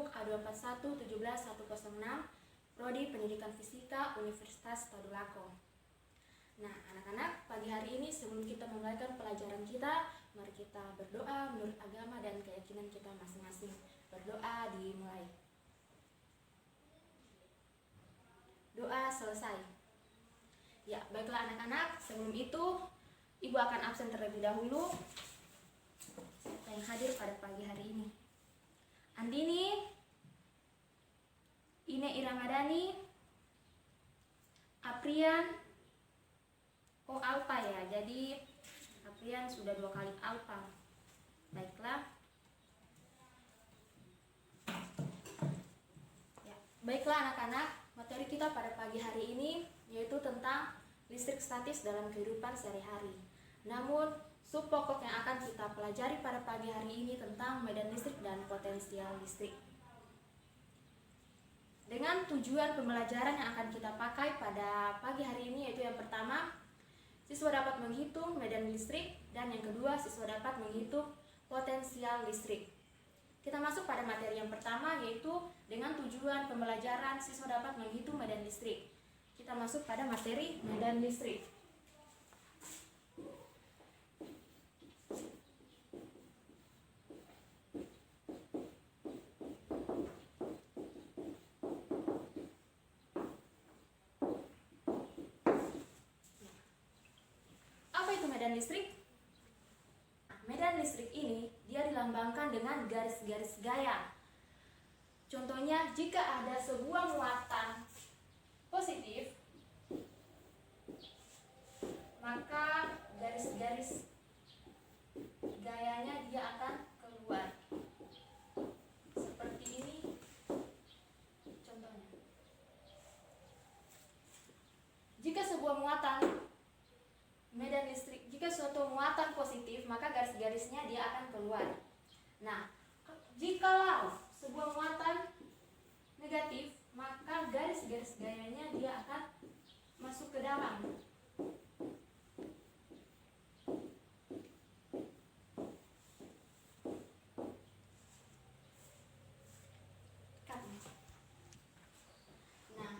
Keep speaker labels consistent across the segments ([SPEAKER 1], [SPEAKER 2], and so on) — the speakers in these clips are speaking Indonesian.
[SPEAKER 1] Beruk A241 17106, Prodi Pendidikan Fisika Universitas Tadulako. Nah, anak-anak, pagi hari ini sebelum kita memulaikan pelajaran kita, mari kita berdoa menurut agama dan keyakinan kita masing-masing. Berdoa dimulai. Doa selesai. Ya, baiklah anak-anak, sebelum itu Ibu akan absen terlebih dahulu. Siapa yang hadir pada pagi hari ini? Andini, Ine Iramadani, Aprian, oh Alpa ya, jadi Aprian sudah 2 kali Alpa. Baiklah. Ya, baiklah anak-anak, materi kita pada pagi hari ini yaitu tentang listrik statis dalam kehidupan sehari-hari. Namun, sub pokok yang akan kita pelajari pada pagi hari ini tentang medan listrik dan potensial listrik. Dengan tujuan pembelajaran yang akan kita pakai pada pagi hari ini yaitu yang pertama, siswa dapat menghitung medan listrik, dan yang kedua, siswa dapat menghitung potensial listrik. Kita masuk pada materi yang pertama yaitu dengan tujuan pembelajaran siswa dapat menghitung medan listrik. Kita masuk pada materi medan listrik. Medan listrik. Medan listrik ini dia dilambangkan dengan garis-garis gaya. Contohnya, jika ada sebuah muatan positif, maka garis-garis gayanya dia akan keluar. Seperti ini contohnya. Jika sebuah muatan medan listrik, jika suatu muatan positif, maka garis-garisnya dia akan keluar. Nah, jikalau sebuah muatan negatif, maka garis-garis gayanya dia akan masuk ke dalam. Nah,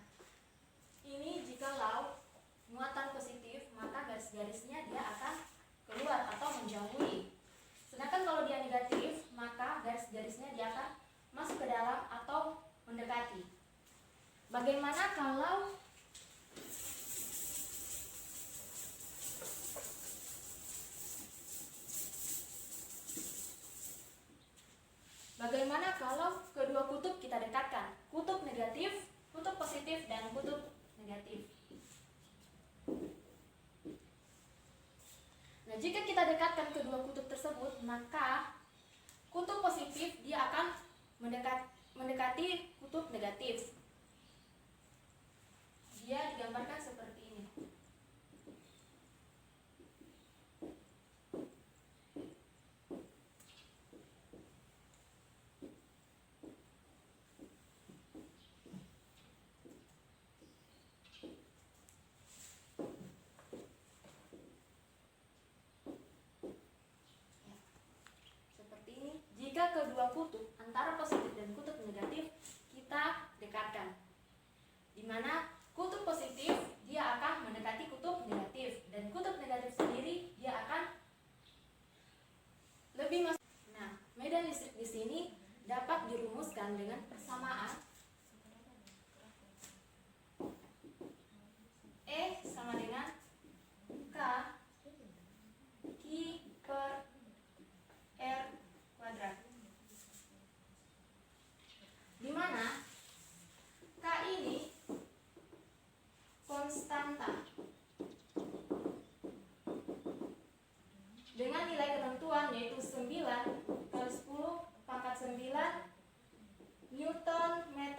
[SPEAKER 1] ini jikalau muatan positif, maka garis-garisnya dia akan keluar atau menjauhi. Sedangkan kalau dia negatif, maka garis-garisnya dia akan masuk ke dalam atau mendekati. Bagaimana kalau kedua kutub kita dekatkan? Kutub negatif, kutub positif, dan kutub negatif. Nah, jika kita dekatkan kedua kutub tersebut, maka kutub positif dia akan mendekati kutub negatif. Dia digambarkan seperti ini. Jika kedua kutub antara positif dan kutub negatif kita dekatkan, di mana kutub positif dia akan mendekati kutub negatif dan kutub negatif sendiri dia akan lebih masuk. Nah, medan listrik di sini dapat dirumuskan dengan persamaan E sama dengan K Q per R kuadrat, di mana K ini konstanta dengan nilai ketentuan yaitu 9 kali 10 pangkat 9 Newton meter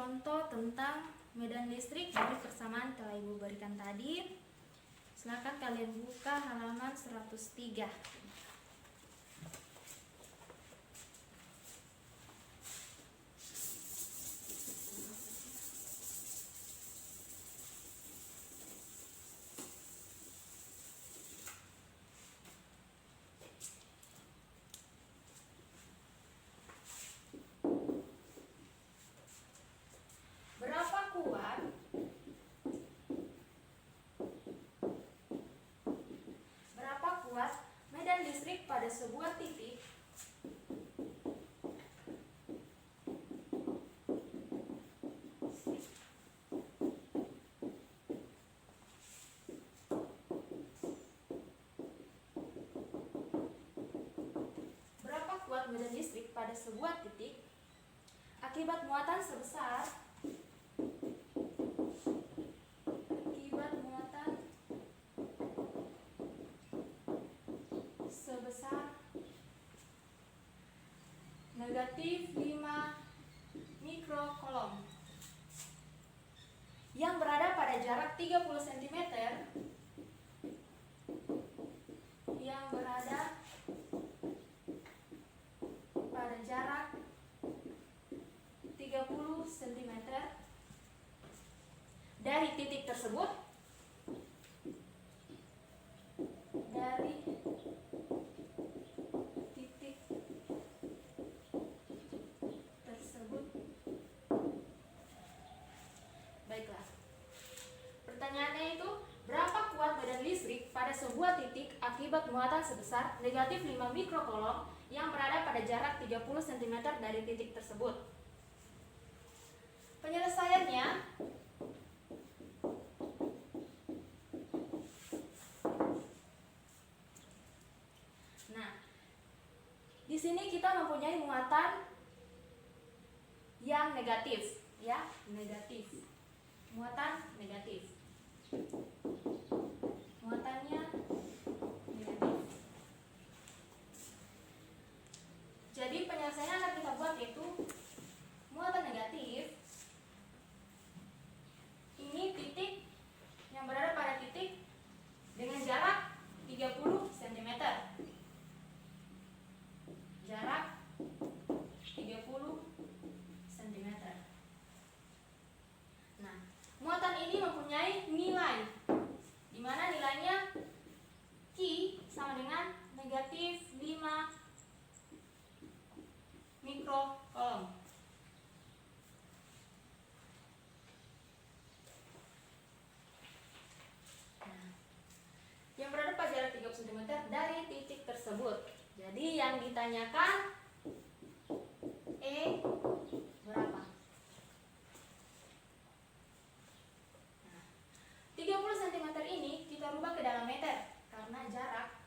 [SPEAKER 1] contoh tentang medan listrik dari persamaan telah Ibu berikan tadi. Silakan kalian buka halaman 103. Pada sebuah titik berapa kuat medan listrik pada sebuah titik akibat muatan sebesar negatif 5 mikrocoulomb yang berada pada jarak 30 cm dari titik tersebut, baiklah. Pertanyaannya itu, berapa kuat medan listrik pada sebuah titik akibat muatan sebesar negatif 5 mikrocoulomb yang berada pada jarak 30 cm dari titik tersebut? Penyelesaiannya, nah, di sini kita mempunyai muatan yang negatif, ya, negatif. Muatan negatif. Muatannya negatif. Jadi penyelesaian akan kita buat yaitu muatan negatif. Ini titik yang berada pada titik dengan jarak 30 cm. Jarak 30 cm. Nah, muatan ini mempunyai nilai, di mana nilainya Q sama dengan negatif 5 mikrocoulomb. Nah, yang berada pada jarak 30 cm dari titik tersebut. Jadi yang ditanyakan E berapa? Nah, 30 cm ini kita rubah ke dalam meter karena jarak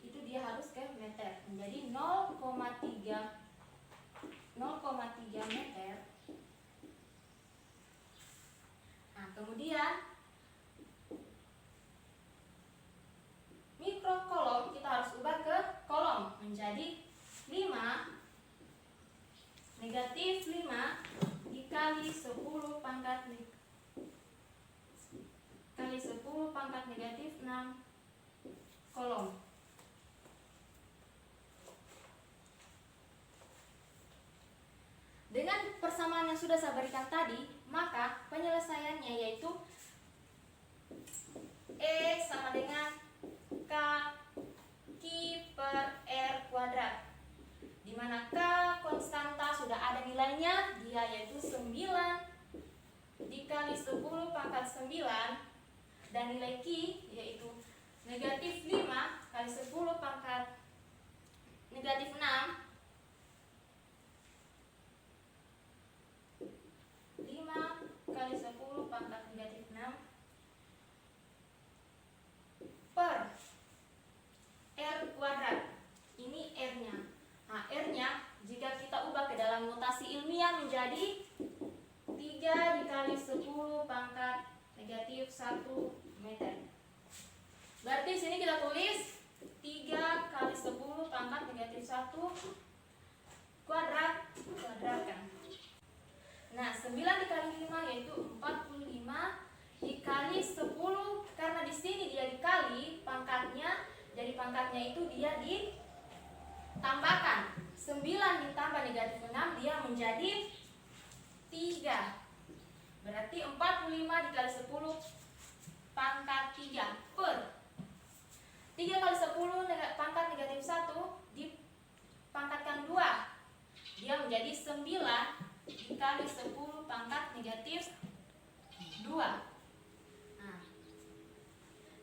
[SPEAKER 1] itu dia harus ke meter. Menjadi 0,3 meter. Nah, kemudian mikrocoulomb kita harus ubah ke coulomb menjadi 5 negatif 5 dikali 10 pangkat negatif 6 coulomb. Dengan persamaan yang sudah saya berikan tadi, maka penyelesaiannya yaitu E sama dengan K Q per R kuadrat, di mana K konstanta sudah ada nilainya, dia yaitu 9 dikali 10 pangkat 9, dan nilai Q yaitu negatif 5 kali 10 pangkat negatif 6 kali 10 pangkat negatif 6 per R kuadrat. Ini R-nya. Nah, R-nya jika kita ubah ke dalam notasi ilmiah menjadi 3 dikali 10 pangkat negatif 1 meter. Berarti sini kita tulis 3 kali 10 pangkat negatif 1 kuadratkan. Nah, 9 dikali 5 yaitu 45 dikali 10. Karena di sini dia dikali pangkatnya, jadi pangkatnya itu dia ditambahkan. 9 ditambah negatif 6 dia menjadi 3. Berarti 45 dikali 10 pangkat 3 per 3 kali 10 pangkat negatif 1 dipangkatkan 2. Dia menjadi 9 dikali 10 pangkat negatif 2. Nah,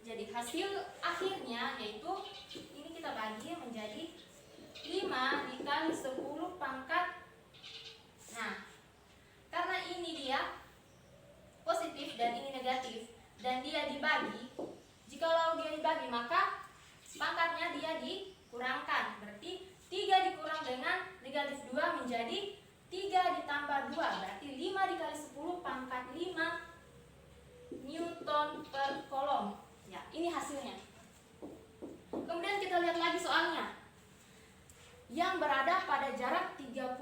[SPEAKER 1] jadi hasil akhirnya yaitu ini kita bagi menjadi 5 dikali 10 pangkat. Nah, karena ini dia positif dan ini negatif dan dia dibagi, jikalau dia dibagi maka pangkatnya dia dikurangkan. Berarti 3 dikurang dengan negatif 2 menjadi 3 ditambah 2, berarti 5 dikali 10 pangkat 5 Newton per kolom. Ya, ini hasilnya. Kemudian kita lihat lagi soalnya. Yang berada pada jarak 30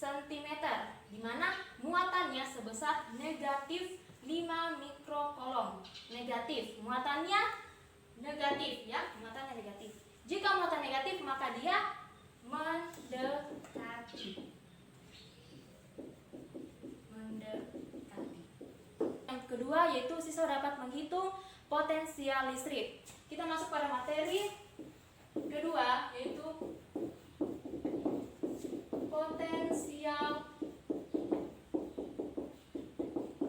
[SPEAKER 1] cm, di mana muatannya sebesar negatif 5 mikrokolom. Negatif, muatannya negatif ya, muatannya negatif. Jika muatan negatif maka dia mendekati. Yang kedua yaitu siswa dapat menghitung potensial listrik. Kita masuk pada materi kedua yaitu potensial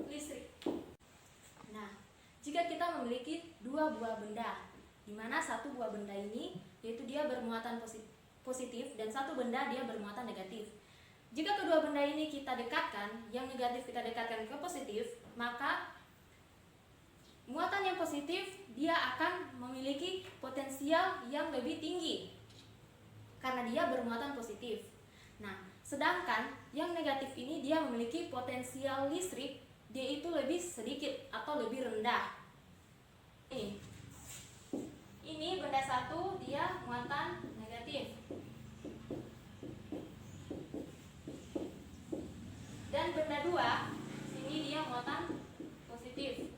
[SPEAKER 1] listrik. Nah, jika kita memiliki dua buah benda, di mana satu buah benda ini yaitu dia bermuatan positif dan satu benda dia bermuatan negatif. Jika kedua benda ini kita dekatkan, yang negatif kita dekatkan ke positif, maka muatan yang positif dia akan memiliki potensial yang lebih tinggi karena dia bermuatan positif. Nah, sedangkan yang negatif ini dia memiliki potensial listrik dia itu lebih sedikit atau lebih rendah. Ini benda satu dia muatan negatif. Dan benda dua, sini dia muatan positif.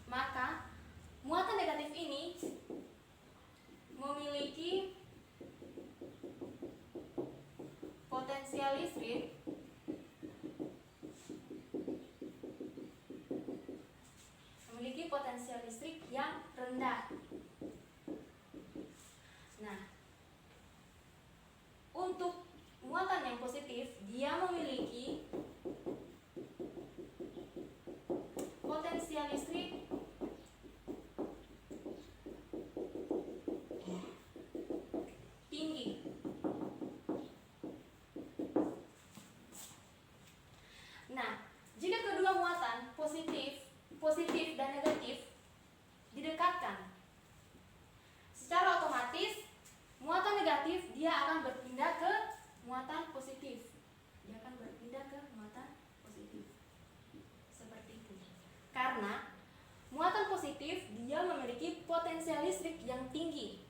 [SPEAKER 1] Maka muatan negatif ini memiliki potensial listrik yang rendah. Nah, untuk muatan yang positif, dia memiliki potensial listrik tinggi. Nah, jika kedua muatan positif dan negatif didekatkan, secara otomatis muatan negatif dia akan berpindah ke muatan positif. Dia akan berpindah ke muatan positif. Seperti itu. Karena muatan positif dia memiliki potensial listrik yang tinggi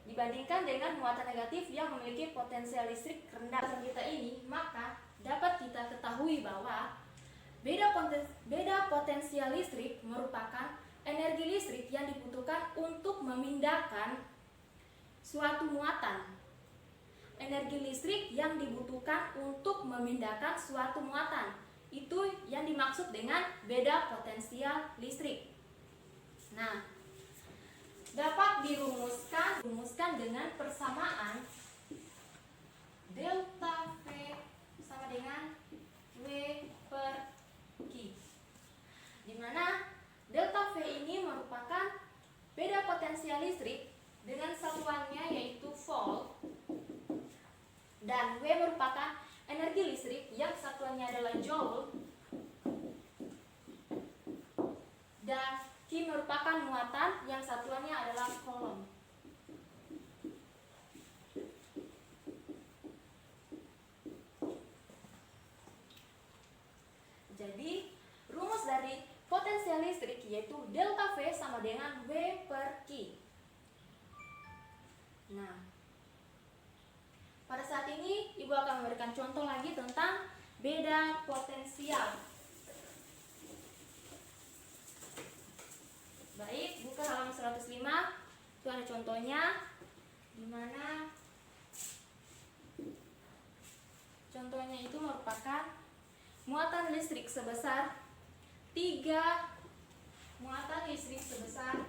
[SPEAKER 1] dibandingkan dengan muatan negatif yang memiliki potensial listrik rendah. Kita ini, maka dapat kita ketahui bahwa beda potensial listrik merupakan energi listrik yang dibutuhkan untuk memindahkan suatu muatan. Energi listrik yang dibutuhkan untuk memindahkan suatu muatan. Itu yang dimaksud dengan beda potensial listrik. Nah, dapat dirumuskan dengan persamaan delta V sama dengan W per Q, di mana delta V ini merupakan beda potensial listrik dengan satuannya yaitu volt, dan W merupakan energi listrik yang satuannya adalah joule, dan Q merupakan muatan yang satuannya adalah coulomb. Jadi, rumus dari potensial listrik yaitu delta V sama dengan W per Q. Nah, contoh lagi tentang beda potensial. Baik, buka halaman 105. Itu ada contohnya, di mana contohnya itu merupakan muatan listrik sebesar 3 muatan listrik sebesar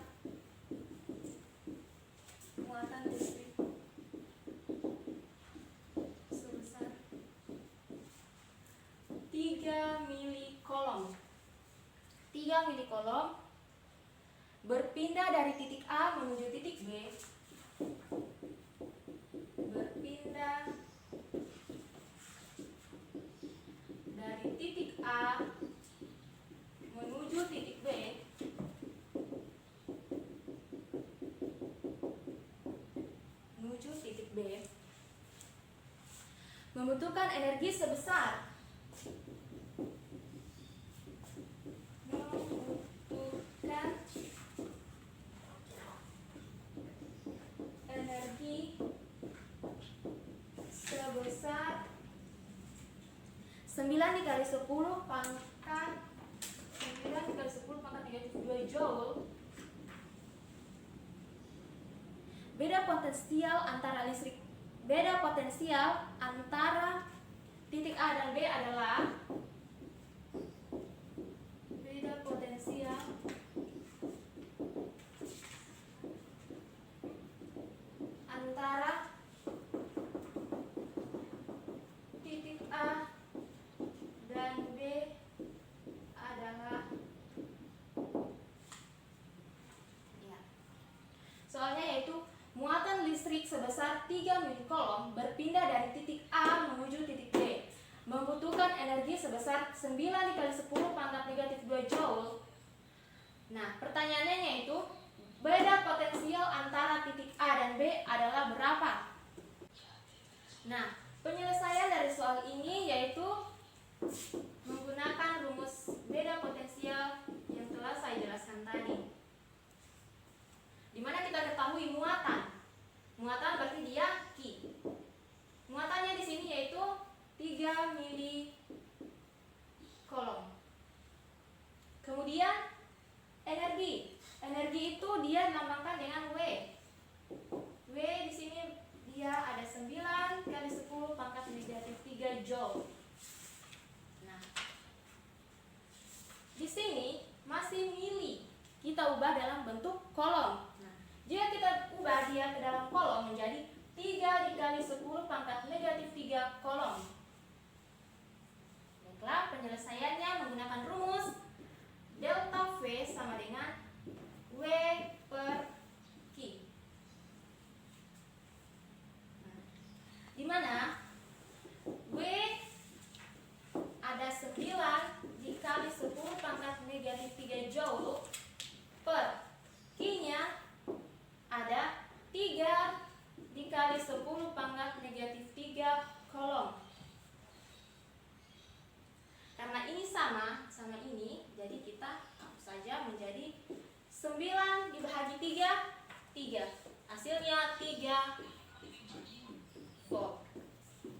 [SPEAKER 1] 3 milikolom. 3 milikolom berpindah dari titik A menuju titik B. Berpindah dari titik A menuju titik B. Menuju titik B. Membutuhkan energi sebesar sebesar 9 dikali 10 pangkat 9 dikali 10 pangkat negatif 2 joule. Beda potensial antara titik A dan B adalah beda potensial antara titik A dan B adalah, ya, soalnya yaitu muatan listrik sebesar 3 milikolom berpindah dari titik A menuju titik B, membutuhkan energi sebesar 9 dikali 10 pangkat negatif 2 joule. Nah, pertanyaannya yaitu beda potensial antara titik A dan B adalah berapa? Nah, penyelesaian dari soal ini yaitu menggunakan rumus beda potensial yang telah saya jelaskan tadi. Dimana kita ketahui muatan. Muatan berarti dia Q. Muatannya di sini yaitu 3 milikolom. Kemudian energi. Energi itu dia dilambangkan dengan W. W di sini dia ada 9 kali 10 pangkat negatif 3 joule. Nah, di sini masih mili. Kita ubah dalam bentuk kolom. Nah, jika kita ubah dia ke dalam kolom menjadi 3 dikali 10 pangkat negatif 3 kolom. Baiklah, penyelesaiannya menggunakan rumus delta V sama dengan W per Q. Nah, di mana W ada 9 dikali 10 pangkat negatif 3 joule per Q-nya ada 3 dikali 10 pangkat negatif 3 kolom. Karena ini sama ini, jadi kita hapus saja menjadi 9 dibagi 3, 3. Hasilnya 3 volt.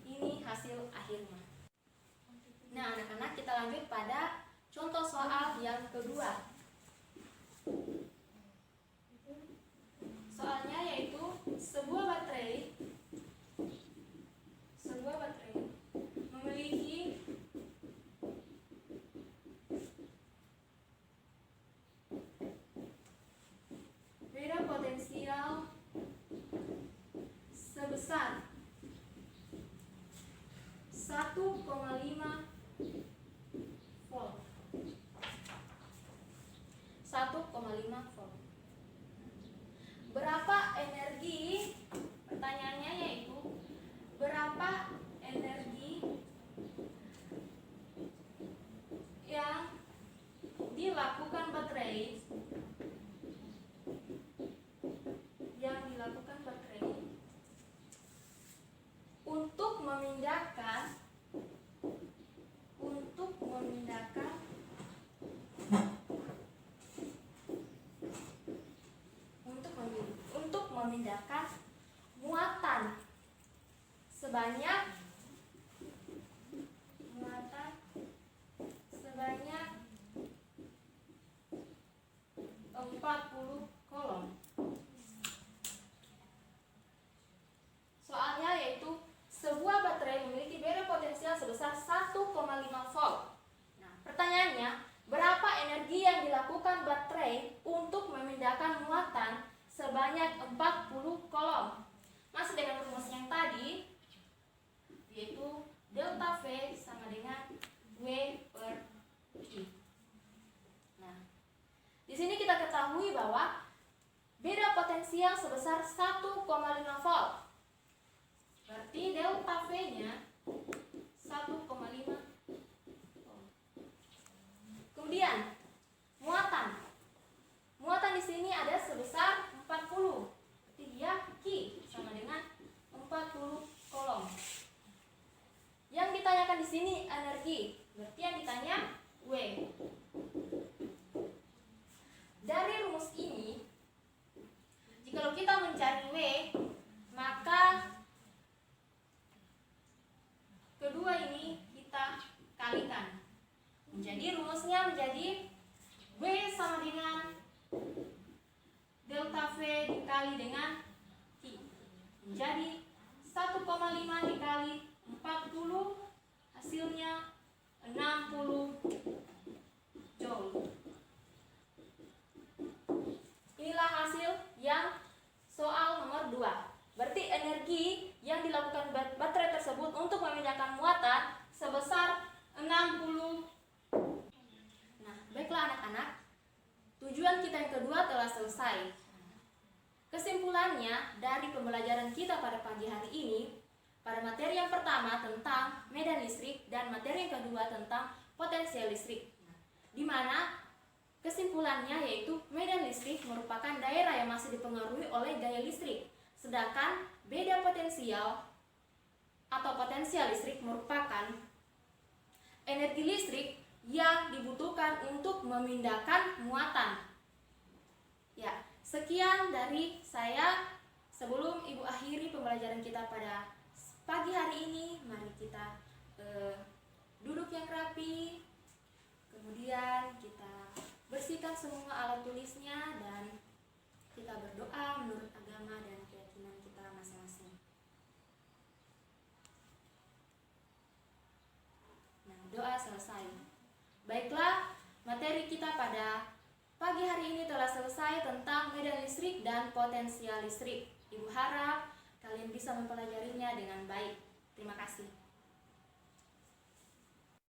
[SPEAKER 1] Ini hasil akhirnya. Nah, anak-anak, kita lanjut pada contoh soal yang kedua. Soalnya yaitu sebuah baterai memiliki beda potensial sebesar 1,5 volt. 1,5 volt. Berapa energi? Pertanyaannya yaitu berapa energi yang dilakukan baterai untuk memindahkan volt. Nah, pertanyaannya, berapa energi yang dilakukan baterai untuk memindahkan muatan sebanyak 40 kolom? Masih dengan rumus yang tadi, yaitu delta V sama dengan W per I. Nah, di sini kita ketahui bahwa beda potensial sebesar 1,5 volt. Berarti delta V-nya 1,5 volt. Kemudian muatan. Muatan di sini ada sebesar 40. Berarti dia Q sama dengan 40 kolom. Yang ditanyakan di sini energi. Berarti yang ditanya W. Dari rumus ini, jika kita mencari W, maka kedua ini kita kalikan. Jadi rumusnya menjadi W sama dengan delta V dikali dengan Q. Menjadi 1,5 dikali 40, hasilnya 60 joule. Inilah hasil yang soal nomor 2. Berarti energi yang dilakukan baterai tersebut untuk memindahkan muatan sebesar 60. Nah, baiklah anak-anak, tujuan kita yang kedua telah selesai. Kesimpulannya dari pembelajaran kita pada pagi hari ini, pada materi yang pertama tentang medan listrik dan materi yang kedua tentang potensial listrik, di mana kesimpulannya yaitu medan listrik merupakan daerah yang masih dipengaruhi oleh gaya listrik, sedangkan beda potensial atau potensial listrik merupakan energi listrik yang dibutuhkan untuk memindahkan muatan. Ya, sekian dari saya. Sebelum Ibu akhiri pembelajaran kita pada pagi hari ini, mari kita duduk yang rapi, kemudian kita bersihkan semua alat tulisnya dan kita berdoa menurut agama dan keyakinan kita masing-masing. Nah, doa selesai. Baiklah, materi kita pada pagi hari ini telah selesai tentang medan listrik dan potensial listrik. Ibu harap kalian bisa mempelajarinya dengan baik. Terima kasih.